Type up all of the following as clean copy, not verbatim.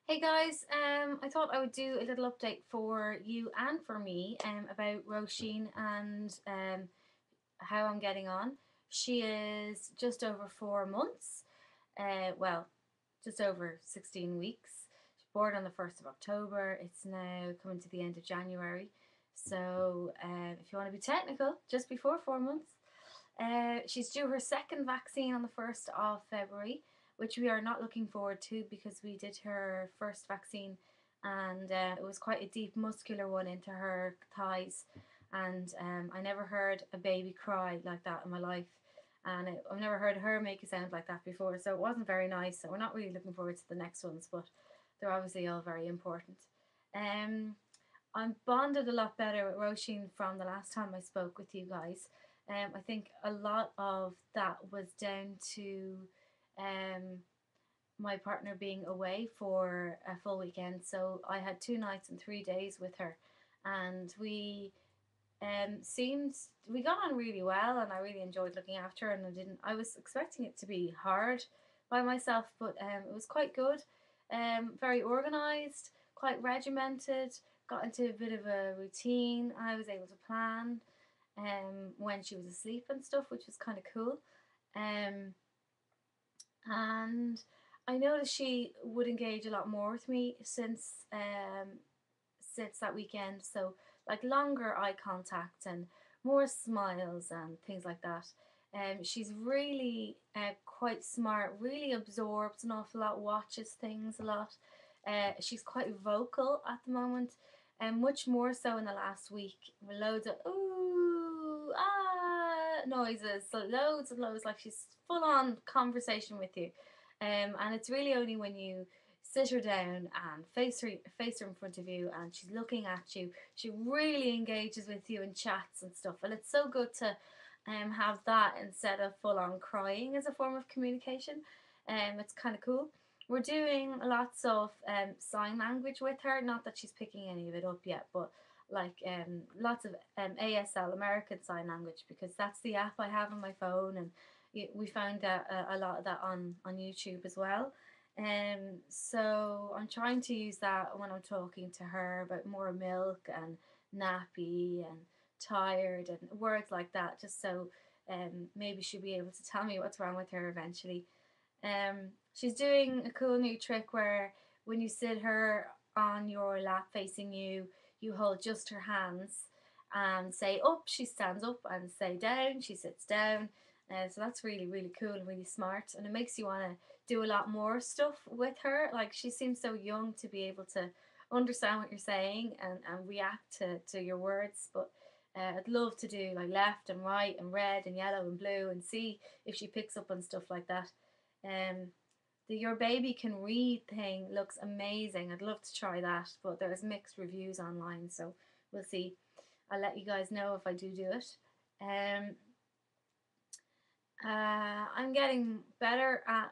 Hey guys, I thought I would do a little update for you and for me about Roisin and how I'm getting on. She is just over 4 months, well, just over 16 weeks. She was born on the 1st of October. It's now coming to the end of January. So if you want to be technical, just before 4 months. She's due her second vaccine on the 1st of February, which we are not looking forward to because we did her first vaccine and it was quite a deep muscular one into her thighs. And I never heard a baby cry like that in my life. And I've never heard her make a sound like that before, so it wasn't very nice. So we're not really looking forward to the next ones, but they're obviously all very important. Um, I'm bonded a lot better with Roisin from the last time I spoke with you guys. I think a lot of that was down to um, my partner being away for a full weekend. So I had 2 nights and 3 days with her, and we got on really well, and I really enjoyed looking after her. And I was expecting it to be hard by myself, but it was quite good. Very organized, quite regimented. Got into a bit of a routine. I was able to plan when she was asleep and stuff, which was kind of cool. Um, and I noticed she would engage a lot more with me since that weekend. So like longer eye contact and more smiles and things like that. She's really quite smart, really absorbs an awful lot, watches things a lot. She's quite vocal at the moment, and much more so in the last week. Loads of ooh, ah noises, so loads and loads, like she's full on conversation with you. And it's really only when you sit her down and face her in front of you and she's looking at you, she really engages with you and chats and stuff, and it's so good to have that instead of full on crying as a form of communication. It's kind of cool. We're doing lots of sign language with her, not that she's picking any of it up yet, but like lots of ASL, American Sign Language, because that's the app I have on my phone, and we found that a lot of that on YouTube as well. So I'm trying to use that when I'm talking to her about more milk and nappy and tired and words like that, just so maybe she'll be able to tell me what's wrong with her eventually. She's doing a cool new trick where when you sit her on your lap facing you, you hold just her hands and say up, she stands up, and say down, she sits down. So that's really, really cool and really smart. And it makes you want to do a lot more stuff with her. Like she seems so young to be able to understand what you're saying and react to your words. But I'd love to do like left and right and red and yellow and blue and see if she picks up on stuff like that. Um, the Your Baby Can Read thing looks amazing. I'd love to try that, but there's mixed reviews online, so we'll see. I'll let you guys know if I do it. Um, I'm getting better at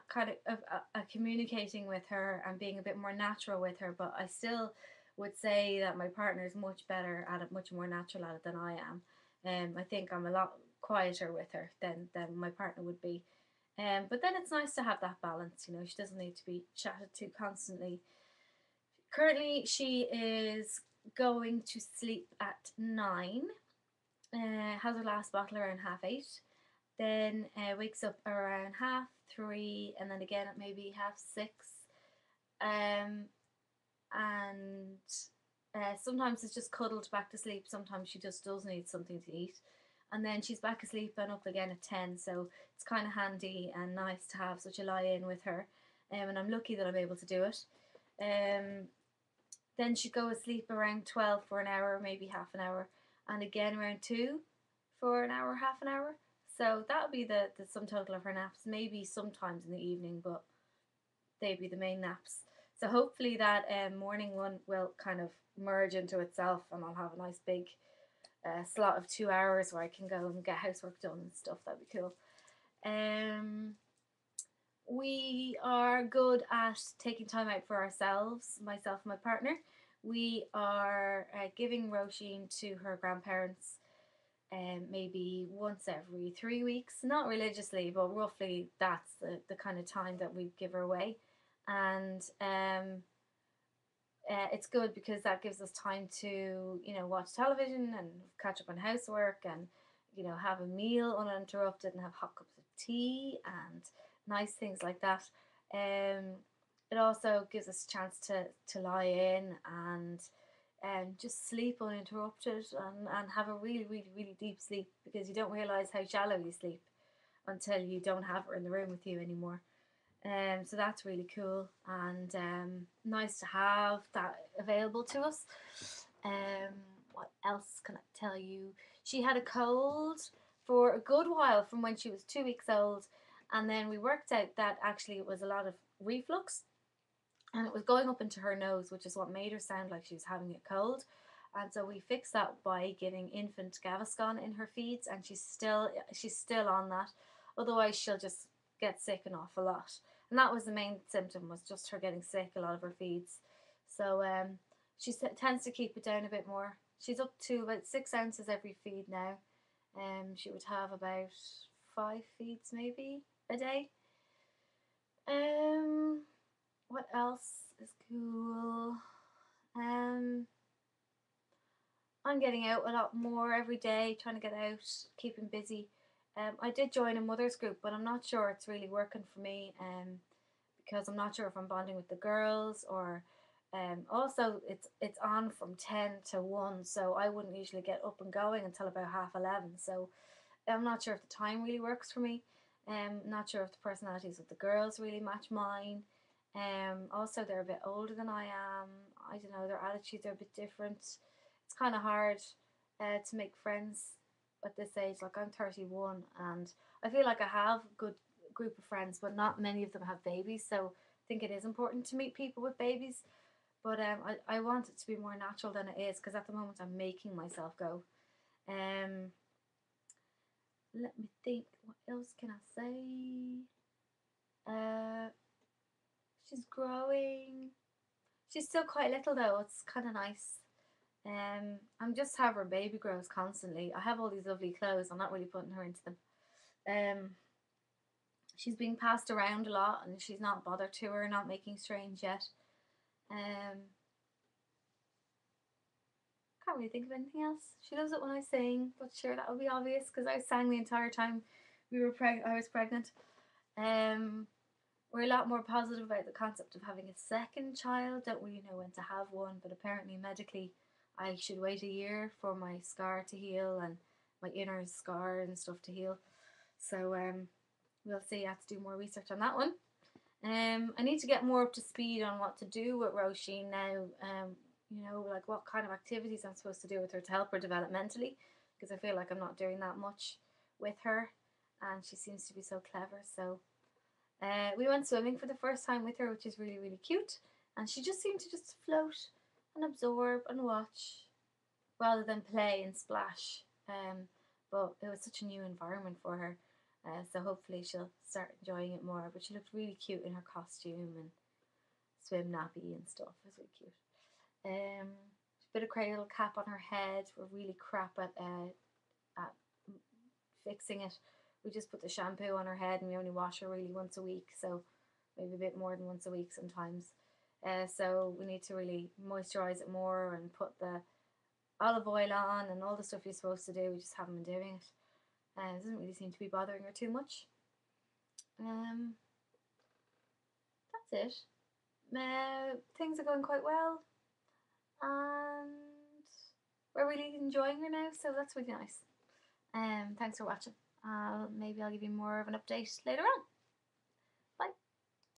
communicating with her and being a bit more natural with her, but I still would say that my partner is much better at it, much more natural at it than I am. I think I'm a lot quieter with her than my partner would be. But then it's nice to have that balance, you know, she doesn't need to be chatted to constantly. Currently, she is going to sleep at 9, has her last bottle around 8:30, then wakes up around 3:30, and then again at maybe 6:30. Um, and sometimes it's just cuddled back to sleep. Sometimes she just does need something to eat. And then she's back asleep and up again at 10. So it's kind of handy and nice to have such a lie in with her. And I'm lucky that I'm able to do it. Um, then she'd go asleep around 12 for an hour, maybe half an hour. And again around 2 for an hour, half an hour. So that would be the sum total of her naps. Maybe sometimes in the evening, but they'd be the main naps. So hopefully that morning one will kind of merge into itself, and I'll have a nice big slot of 2 hours where I can go and get housework done and stuff. That'd be cool. Um, we are good at taking time out for ourselves, myself and my partner. We are giving Roisin to her grandparents maybe once every 3 weeks, not religiously, but roughly that's the kind of time that we give her away. And it's good because that gives us time to, you know, watch television and catch up on housework and, you know, have a meal uninterrupted and have hot cups of tea and nice things like that. Um, it also gives us a chance to lie in and just sleep uninterrupted and have a really, really, really deep sleep because you don't realize how shallow you sleep until you don't have her in the room with you anymore. So that's really cool and nice to have that available to us. Um, what else can I tell you? She had a cold for a good while from when she was 2 weeks old, and then we worked out that actually it was a lot of reflux and it was going up into her nose, which is what made her sound like she was having a cold. And so we fixed that by giving infant Gaviscon in her feeds, and she's still on that. Otherwise, she'll just get sick an awful lot. And that was the main symptom, was just her getting sick a lot of her feeds. So she tends to keep it down a bit more. She's up to about 6 ounces every feed now. She would have about 5 feeds maybe a day. Um, what else is cool? Um, I'm getting out a lot more every day, trying to get out, keeping busy. I did join a mother's group, but I'm not sure it's really working for me. Because I'm not sure if I'm bonding with the girls or. Also, it's on from 10 to 1, so I wouldn't usually get up and going until about 11:30. So I'm not sure if the time really works for me. Not sure if the personalities of the girls really match mine. Also, they're a bit older than I am. I don't know, their attitudes are a bit different. It's kind of hard to make friends at this age. Like, I'm 31 and I feel like I have a good group of friends, but not many of them have babies. So I think it is important to meet people with babies. But I want it to be more natural than it is because at the moment I'm making myself go. Um, Let me think. What else can I say? Uh, she's growing. She's still quite little though. It's kind of nice. I'm just have her baby grows constantly. I have all these lovely clothes. I'm not really putting her into them. Um, she's being passed around a lot, and she's not bothered to her, not making strange yet. Can't really think of anything else. She loves it when I sing, but sure that would be obvious because I sang the entire time I was pregnant. Um, we're a lot more positive about the concept of having a second child. Don't really know when to have one, but apparently medically, I should wait a year for my scar to heal and my inner scar and stuff to heal. So we'll see. I have to do more research on that one. I need to get more up to speed on what to do with Roisin now. You know, like what kind of activities I'm supposed to do with her to help her developmentally, because I feel like I'm not doing that much with her, and she seems to be so clever. So we went swimming for the first time with her, which is really, really cute. And she just seemed to just float and absorb and watch rather than play and splash. But it was such a new environment for her. So hopefully she'll start enjoying it more. But she looked really cute in her costume and swim nappy and stuff. It was really cute. Bit of cradle cap on her head. We're really crap at fixing it. We just put the shampoo on her head and we only wash her really once a week, so maybe a bit more than once a week sometimes. So we need to really moisturize it more and put the olive oil on and all the stuff you're supposed to do. We just haven't been doing it. It doesn't really seem to be bothering her too much. That's it. Things are going quite well, and we're really enjoying her now, so that's really nice. Thanks for watching. Maybe I'll give you more of an update later on.